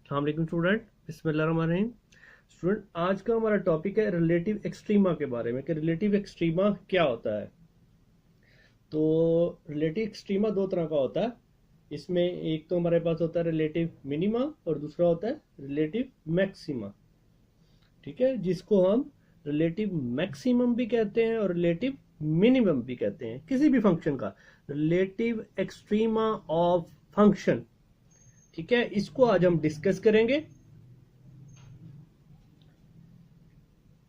अस्सलाम वालेकुम स्टूडेंट, बिस्मिल्लाहिर्रहमानिर्रहीम। स्टूडेंट, आज का हमारा टॉपिक है रिलेटिव एक्सट्रीमा के बारे में कि रिलेटिव एक्सट्रीमा क्या होता है। तो रिलेटिव एक्सट्रीमा दो तरह का होता है। इसमें एक तो हमारे पास होता है रिलेटिव मिनिमा और दूसरा होता है रिलेटिव मैक्सिमा। ठीक है, जिसको हम रिलेटिव मैक्सिमम भी कहते हैं और रिलेटिव मिनिमम भी कहते हैं किसी भी फंक्शन का। रिलेटिव एक्सट्रीमा ऑफ फंक्शन, ठीक है, इसको आज हम डिस्कस करेंगे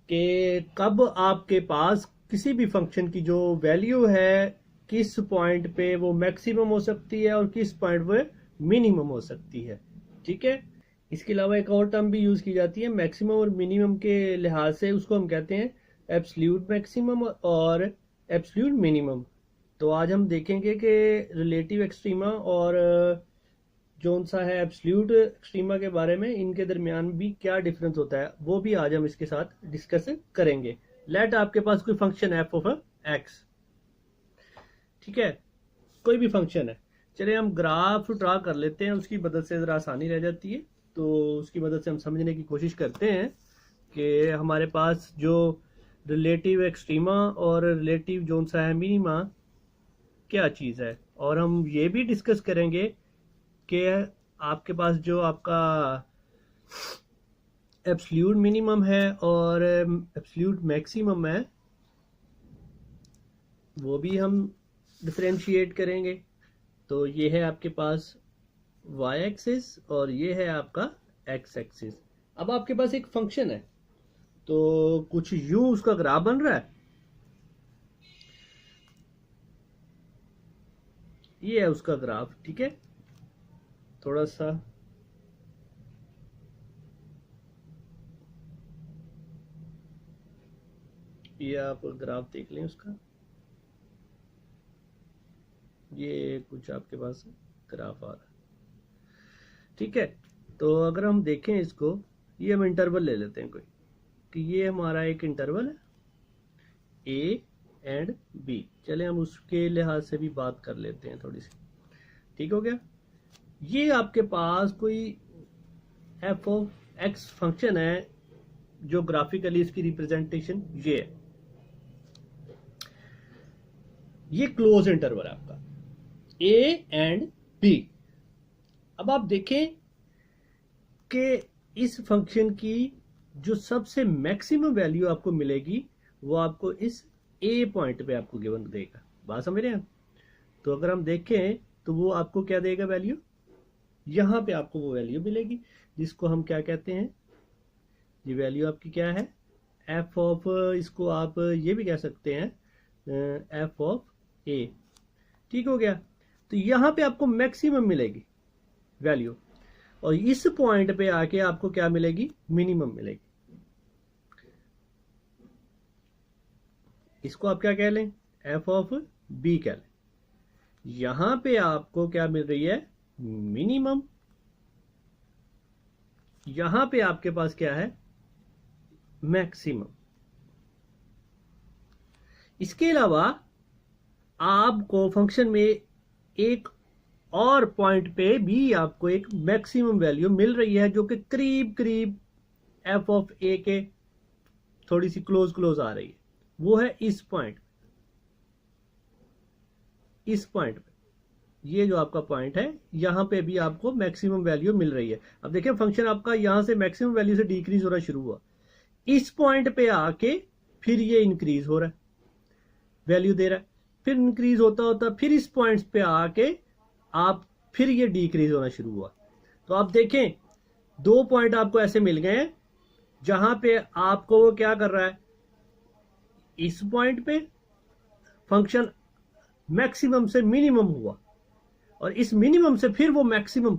कि कब आपके पास किसी भी फंक्शन की जो वैल्यू है किस पॉइंट पे वो मैक्सिमम हो सकती है और किस पॉइंट पे मिनिमम हो सकती है। ठीक है, इसके अलावा एक और टर्म भी यूज की जाती है मैक्सिमम और मिनिमम के लिहाज से, उसको हम कहते हैं एब्सोल्यूट मैक्सिमम और एब्सोल्यूट मिनिमम। तो आज हम देखेंगे कि रिलेटिव एक्सट्रीमा और जोन सा है एब्सोल्यूट एक्सट्रीमा के बारे में, इनके दरमियान भी क्या डिफरेंस होता है वो भी आज हम इसके साथ डिस्कस करेंगे। लेट आपके पास कोई फंक्शन है एफ ऑफ एक्स, ठीक है, कोई भी फंक्शन है। चलिए हम ग्राफ ड्रा कर लेते हैं, उसकी मदद से जरा आसानी रह जाती है। तो उसकी मदद से हम समझने की कोशिश करते हैं कि हमारे पास जो रिलेटिव एक्सट्रीमा और रिलेटिव जोन सा है मिनिमा क्या चीज़ है। और हम ये भी डिस्कस करेंगे कि आपके पास जो आपका एब्सोल्यूट मिनिमम है और एब्सोल्यूट मैक्सिमम है वो भी हम डिफरेंशिएट करेंगे। तो ये है आपके पास y एक्सिस और ये है आपका x एक्सिस। अब आपके पास एक फंक्शन है तो कुछ यूं उसका ग्राफ बन रहा है, ये है उसका ग्राफ। ठीक है, थोड़ा सा ये आप ग्राफ देख लें उसका, ये कुछ आपके पास ग्राफ आ रहा है। ठीक है, तो अगर हम देखें इसको, ये हम इंटरवल ले लेते हैं कोई कि ये हमारा एक इंटरवल है ए एंड बी। चले हम उसके लिहाज से भी बात कर लेते हैं थोड़ी सी। ठीक हो गया, ये आपके पास कोई एफ ऑफ एक्स फंक्शन है जो ग्राफिकली इसकी रिप्रेजेंटेशन ये है, ये क्लोज इंटरवल है आपका ए एंड बी। अब आप देखें कि इस फंक्शन की जो सबसे मैक्सिमम वैल्यू आपको मिलेगी वो आपको इस ए पॉइंट पे आपको गिवन देगा। बात समझ रहे हैं? तो अगर हम देखें तो वो आपको क्या देगा वैल्यू, यहां पे आपको वो वैल्यू मिलेगी जिसको हम क्या कहते हैं, ये वैल्यू आपकी क्या है एफ ऑफ, इसको आप ये भी कह सकते हैं एफ ऑफ ए। ठीक हो गया, तो यहां पे आपको मैक्सिमम मिलेगी वैल्यू और इस पॉइंट पे आके आपको क्या मिलेगी, मिनिमम मिलेगी। इसको आप क्या कह लें, एफ ऑफ बी कह लें। यहां पे आपको क्या मिल रही है, मिनिमम। यहां पे आपके पास क्या है, मैक्सिमम। इसके अलावा आपको फंक्शन में एक और पॉइंट पे भी आपको एक मैक्सिमम वैल्यू मिल रही है जो कि करीब करीब एफ ऑफ ए के थोड़ी सी क्लोज क्लोज आ रही है, वो है इस पॉइंट, इस पॉइंट पे। ये जो आपका पॉइंट है यहां पे भी आपको मैक्सिमम वैल्यू मिल रही है। अब देखिए फंक्शन आपका यहां से मैक्सिमम वैल्यू से डिक्रीज होना शुरू हुआ, इस पॉइंट पे आके फिर ये इंक्रीज हो रहा है, वैल्यू दे रहा है, फिर इंक्रीज होता होता फिर इस पॉइंट पे आके आप फिर ये डिक्रीज होना शुरू हुआ। तो आप देखें दो पॉइंट आपको ऐसे मिल गए हैं जहां पे आपको वो क्या कर रहा है, इस पॉइंट पे फंक्शन मैक्सिमम से मिनिमम हुआ और इस मिनिमम से फिर वो मैक्सिमम,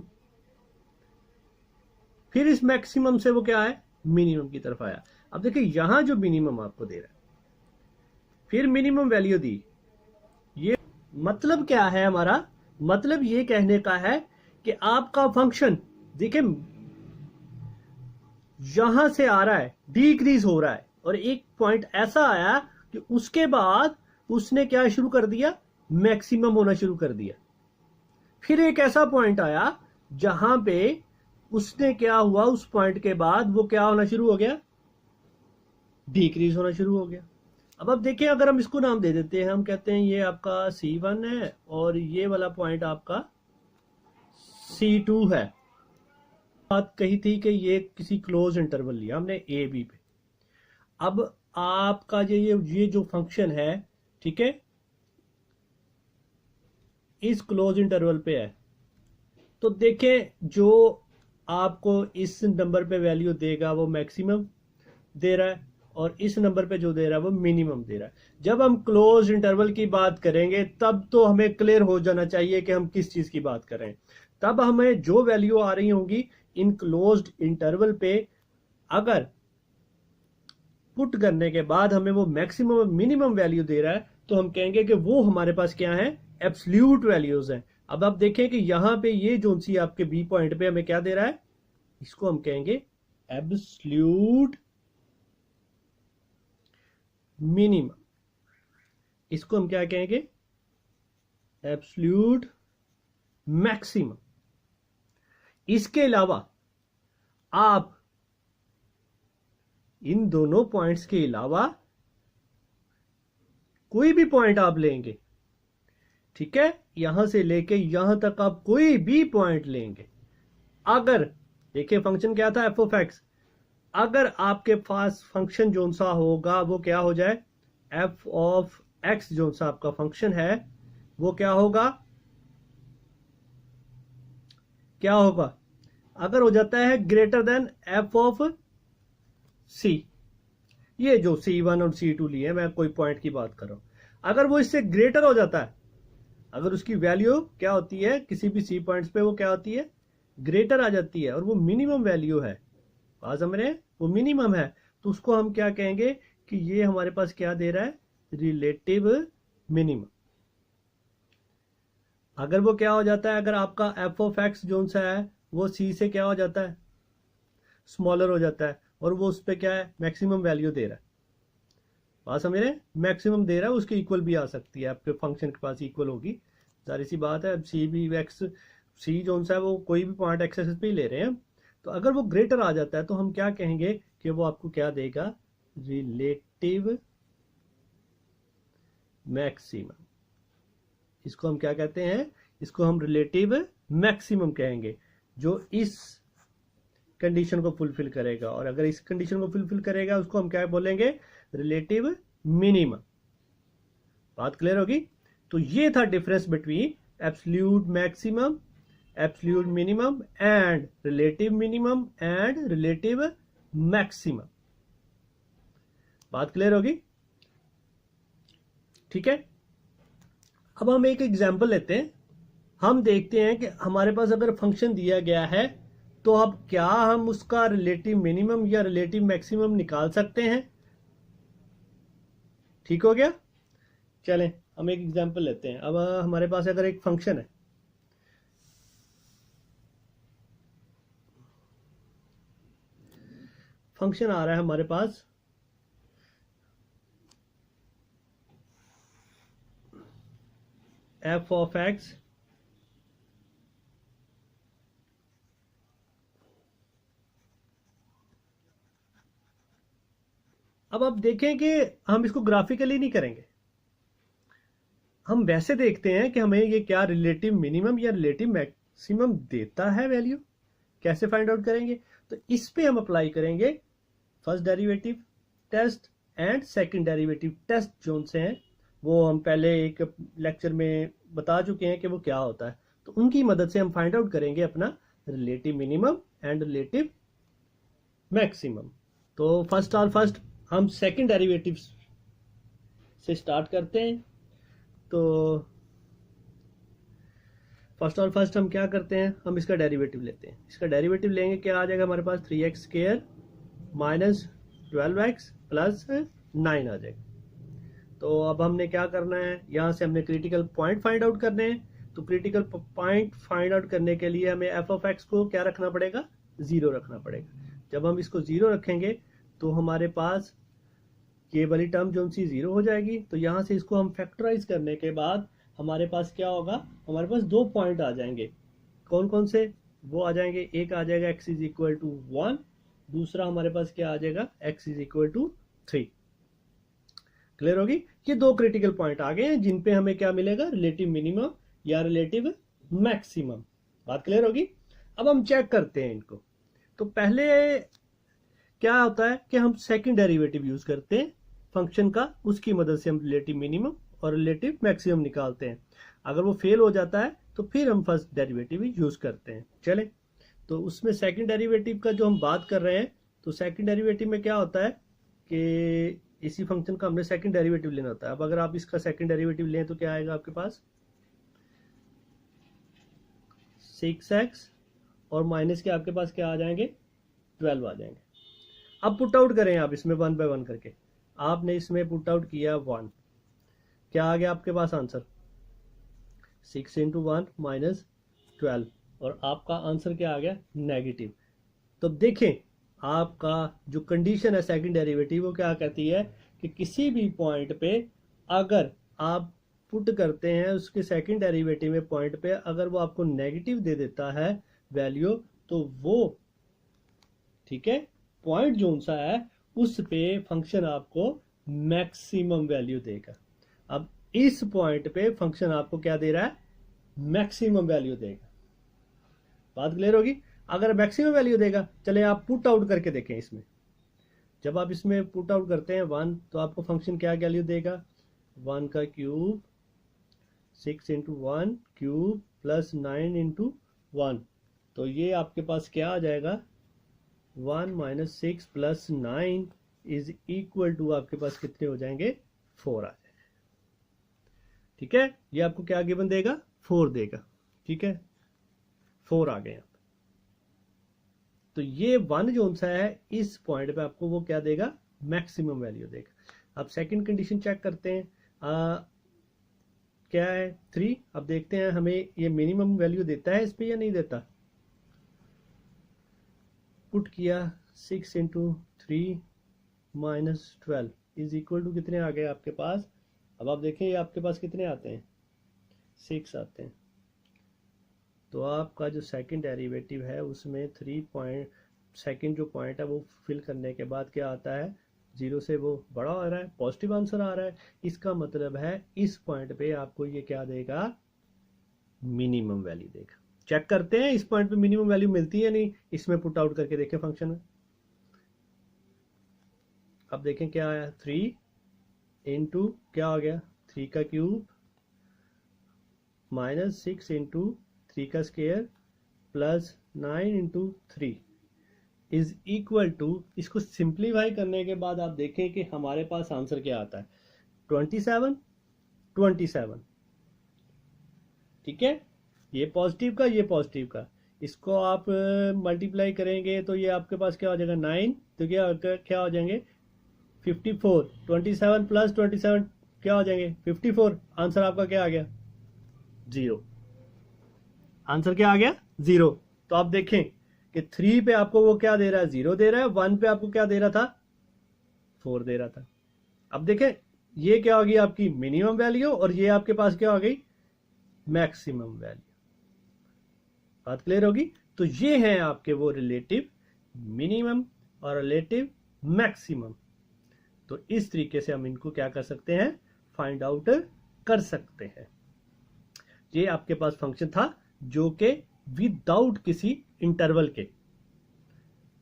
फिर इस मैक्सिमम से वो क्या है, मिनिमम की तरफ आया। अब देखिए यहां जो मिनिमम आपको दे रहा है फिर मिनिमम वैल्यू दी, ये मतलब क्या है हमारा, मतलब ये कहने का है कि आपका फंक्शन देखिए यहां से आ रहा है, डिक्रीज हो रहा है और एक पॉइंट ऐसा आया कि उसके बाद उसने क्या शुरू कर दिया, मैक्सिमम होना शुरू कर दिया। फिर एक ऐसा पॉइंट आया जहां पे उसने क्या हुआ, उस पॉइंट के बाद वो क्या होना शुरू हो गया, डिक्रीज होना शुरू हो गया। अब देखिए, अगर हम इसको नाम दे देते हैं, हम कहते हैं ये आपका C1 है और ये वाला पॉइंट आपका C2 है। बात कही थी कि ये किसी क्लोज इंटरवल लिया हमने ए बी पे। अब आपका ये जो फंक्शन है, ठीक है, इस क्लोज इंटरवल पे है, तो देखें जो आपको इस नंबर पे वैल्यू देगा वो मैक्सिमम दे रहा है और इस नंबर पे जो दे रहा है वो मिनिमम दे रहा है। जब हम क्लोज इंटरवल की बात करेंगे तब तो हमें क्लियर हो जाना चाहिए कि हम किस चीज की बात कर रहे हैं। तब हमें जो वैल्यू आ रही होंगी इन क्लोज्ड इंटरवल पे, अगर पुट करने के बाद हमें वो मैक्सिमम और मिनिमम वैल्यू दे रहा है तो हम कहेंगे कि वो हमारे पास क्या है, एब्सोल्यूट वैल्यूज हैं। अब आप देखें कि यहां पे ये जो सी आपके बी पॉइंट पे हमें क्या दे रहा है, इसको हम कहेंगे एब्सोल्यूट मिनिमम। इसको हम क्या कहेंगे, एब्सोल्यूट मैक्सिमम। इसके अलावा आप इन दोनों पॉइंट्स के अलावा कोई भी पॉइंट आप लेंगे, ठीक है, यहां से लेके यहां तक आप कोई भी पॉइंट लेंगे, अगर देखिए फंक्शन क्या था एफ ऑफ एक्स, अगर आपके पास फंक्शन जोन सा होगा वो क्या हो जाए, एफ ऑफ एक्स जोन सा आपका फंक्शन है वो क्या होगा, क्या होगा, अगर हो जाता है ग्रेटर देन एफ ऑफ सी, ये जो C1 और C2 लिए मैं कोई पॉइंट की बात कर रहा हूं, अगर वो इससे ग्रेटर हो जाता है, अगर उसकी वैल्यू क्या होती है किसी भी C पॉइंट्स पे वो क्या होती है, ग्रेटर आ जाती है और वो मिनिमम वैल्यू है, बात समझ रहे हैं, वो मिनिमम है, तो उसको हम क्या कहेंगे कि ये हमारे पास क्या दे रहा है, रिलेटिव मिनिमम। अगर वो क्या हो जाता है, अगर आपका एफ ऑफ एक्स जोन सा है वो C से क्या हो जाता है, स्मॉलर हो जाता है और वो उस पर क्या है, मैक्सिमम वैल्यू दे रहा है, बात समझ रहे हैं, मैक्सिमम दे रहा है, उसके इक्वल भी आ सकती है, आपके फंक्शन के पास इक्वल होगी, सारी सी बात है। अब सी भी एक्स, सी जो सा है वो कोई भी पॉइंट एक्स एक्सिस पे ही ले रहे हैं, तो अगर वो ग्रेटर आ जाता है तो हम क्या कहेंगे कि वो आपको क्या देगा, रिलेटिव मैक्सिमम। इसको हम क्या कहते हैं, इसको हम रिलेटिव मैक्सिमम कहेंगे, जो इस कंडीशन को फुलफिल करेगा, और अगर इस कंडीशन को फुलफिल करेगा उसको हम क्या बोलेंगे, रिलेटिव मिनिमम। बात क्लियर होगी। तो ये था difference between absolute maximum, absolute minimum and relative minimum and relative maximum. बात क्लियर होगी, ठीक है। अब हम एक एग्जांपल लेते हैं, हम देखते हैं कि हमारे पास अगर फंक्शन दिया गया है तो अब क्या हम उसका रिलेटिव मिनिमम या रिलेटिव मैक्सिमम निकाल सकते हैं। ठीक हो गया, चलें हम एक एग्जांपल लेते हैं। अब हमारे पास अगर एक फंक्शन है, फंक्शन आ रहा है हमारे पास एफ ऑफ एक्स अब आप देखें कि हम इसको ग्राफिकली नहीं करेंगे, हम वैसे देखते हैं कि हमें ये क्या रिलेटिव मिनिमम या रिलेटिव मैक्सिमम देता है वैल्यू, कैसे फाइंड आउट करेंगे। तो इस पे हम अप्लाई करेंगे first derivative test and second derivative test zone से हैं, वो हम पहले एक लेक्चर में बता चुके हैं कि वो क्या होता है, तो उनकी मदद से हम फाइंड आउट करेंगे अपना relative minimum and relative maximum. तो फर्स्ट हम सेकंड डेरिवेटिव से स्टार्ट करते हैं। तो फर्स्ट हम क्या करते हैं, हम इसका डेरिवेटिव लेते हैं। इसका डेरिवेटिव लेंगे, क्या आ जाएगा हमारे पास, 3x square minus 12x plus 9 आ जाएगा। तो अब हमने क्या करना है, यहां से हमने क्रिटिकल पॉइंट फाइंड आउट करने हैं। तो क्रिटिकल पॉइंट फाइंड आउट करने के लिए हमें एफ ऑफ एक्स को क्या रखना पड़ेगा, 0 रखना पड़ेगा। जब हम इसको 0 रखेंगे तो हमारे पास ये वाली टर्म जो सी 0 हो जाएगी। तो यहां से इसको हम फैक्टराइज करने के बाद हमारे पास क्या होगा, हमारे पास 2 पॉइंट आ जाएंगे। कौन कौन से, वो आ जाएंगे, एक आ जाएगा x इज इक्वल टू 1, दूसरा हमारे पास क्या आ जाएगा x is equal to 3। Clear होगी? ये दो क्रिटिकल पॉइंट आ गए हैं जिन पे हमें क्या मिलेगा, रिलेटिव मिनिमम या रिलेटिव मैक्सिमम। बात क्लियर होगी? अब हम चेक करते हैं इनको। तो पहले क्या होता है कि हम सेकंड डेरिवेटिव यूज करते हैं फंक्शन का, उसकी मदद से हम रिलेटिव मिनिमम और रिलेटिव मैक्सिमम निकालते हैं। अगर वो फेल हो जाता है तो फिर हम फर्स्ट डेरिवेटिव यूज करते हैं। चले, तो उसमें सेकंड डेरिवेटिव का जो हम बात कर रहे हैं, तो सेकंड डेरिवेटिव में क्या होता है कि इसी फंक्शन का हमने सेकंड डेरिवेटिव लेना होता है। अब अगर आप इसका सेकंड डेरिवेटिव लें तो क्या आएगा आपके पास, 6x और माइनस के आपके पास क्या आ जाएंगे, 12 आ जाएंगे। अब पुट आउट करें आप इसमें 1 बाय 1 करके। आपने इसमें पुट आउट किया 1, क्या आ गया आपके पास आंसर, 6 इंटू 1 माइनस 12, और आपका आंसर क्या आ गया, नेगेटिव। तो देखें आपका जो कंडीशन है सेकंड डेरिवेटिव वो क्या कहती है कि किसी भी पॉइंट पे अगर आप पुट करते हैं उसके सेकंड डेरिवेटिव में पॉइंट पे, अगर वो आपको नेगेटिव दे देता है वैल्यू, तो वो ठीक है पॉइंट जो सा है उस पे फंक्शन आपको मैक्सिमम वैल्यू देगा। अब इस पॉइंट पे फंक्शन आपको क्या दे रहा है, मैक्सिमम वैल्यू देगा। बात क्लियर होगी? अगर मैक्सिमम वैल्यू देगा, चले आप पुट आउट करके देखें इसमें। जब आप इसमें पुट आउट करते हैं 1, तो आपको फंक्शन क्या वैल्यू देगा, 1 का cube 6 into 1 cube plus 9 into 1, तो ये आपके पास क्या आ जाएगा, 1 minus 6 plus 9 is equal to आपके पास कितने हो जाएंगे, 4 आ जाएंगे। ठीक है, ये आपको क्या गिवन देगा, 4 देगा। ठीक है, 4 आ गए यहाँ पे। तो ये 1 जो सा है इस पॉइंट पे आपको वो क्या देगा, मैक्सिमम वैल्यू देगा। अब सेकंड कंडीशन चेक करते हैं, क्या है 3। अब देखते हैं हमें ये मिनिमम वैल्यू देता है इस पे या नहीं देता। पुट किया 6 into 3 minus 12 is equal to कितने आ गए आपके पास। अब आप देखें ये आपके पास कितने आते हैं, 6 आते हैं। तो आपका जो सेकंड डेरिवेटिव है उसमें 3 पॉइंट, सेकंड जो पॉइंट है वो फिल करने के बाद क्या आता है, 0 से वो बड़ा आ रहा है, पॉजिटिव आंसर आ रहा है। इसका मतलब है इस पॉइंट पे आपको ये क्या देगा, मिनिमम वैल्यू देगा। चेक करते हैं इस पॉइंट पे मिनिमम वैल्यू मिलती है नहीं, इसमें पुट आउट करके देखें फंक्शन में। अब देखें क्या आया, 3 इंटू क्या आ गया, 3 का क्यूब माइनस 6 इंटू 3 का square plus 9 into 3 is equal to, इसको सिंप्लीफाई करने के बाद आप देखें कि हमारे पास आंसर क्या आता है, 27। ठीक है, ये पॉजिटिव का, ये पॉजिटिव का, इसको आप मल्टीप्लाई करेंगे तो ये आपके पास क्या हो जाएगा 9, तो क्या हो जाएंगे 54। 27 प्लस 27 क्या हो जाएंगे 54। आंसर आपका क्या आ गया, 0। आंसर क्या आ गया, 0। तो आप देखें कि 3 पे आपको वो क्या दे रहा है, 0 दे रहा है, 1 पे आपको क्या दे रहा था, 4 दे रहा था। अब देखें ये क्या होगी आपकी मिनिमम वैल्यू और ये आपके पास क्या हो गई, मैक्सिमम वैल्यू। बात क्लियर होगी? तो ये हैं आपके वो रिलेटिव मिनिमम और रिलेटिव मैक्सिमम। तो इस तरीके से हम इनको क्या कर सकते हैं, फाइंड आउट कर सकते हैं। ये आपके पास फंक्शन था जो कि विदाउट किसी इंटरवल के।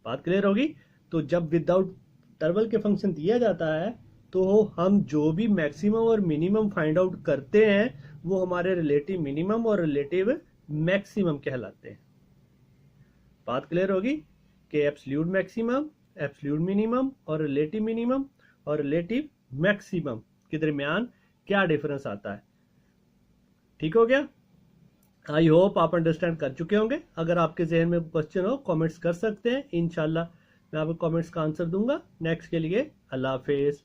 बात क्लियर होगी? तो जब विदाउट इंटरवल के फंक्शन दिया जाता है तो हम जो भी मैक्सिमम और मिनिमम फाइंड आउट करते हैं वो हमारे रिलेटिव मिनिमम और रिलेटिव मैक्सिमम कहलाते हैं। बात क्लियर होगी कि एब्सोल्यूट मैक्सिमम, एब्सोल्यूट मिनिमम और रिलेटिव मिनिमम और रिलेटिव मैक्सिमम के दरमियान क्या डिफरेंस आता है। ठीक हो गया? आई होप आप अंडरस्टैंड कर चुके होंगे। अगर आपके जहन में क्वेश्चन हो कमेंट्स कर सकते हैं, इंशाल्लाह मैं आपको कमेंट्स का आंसर दूंगा। नेक्स्ट के लिए अल्लाह हाफिज।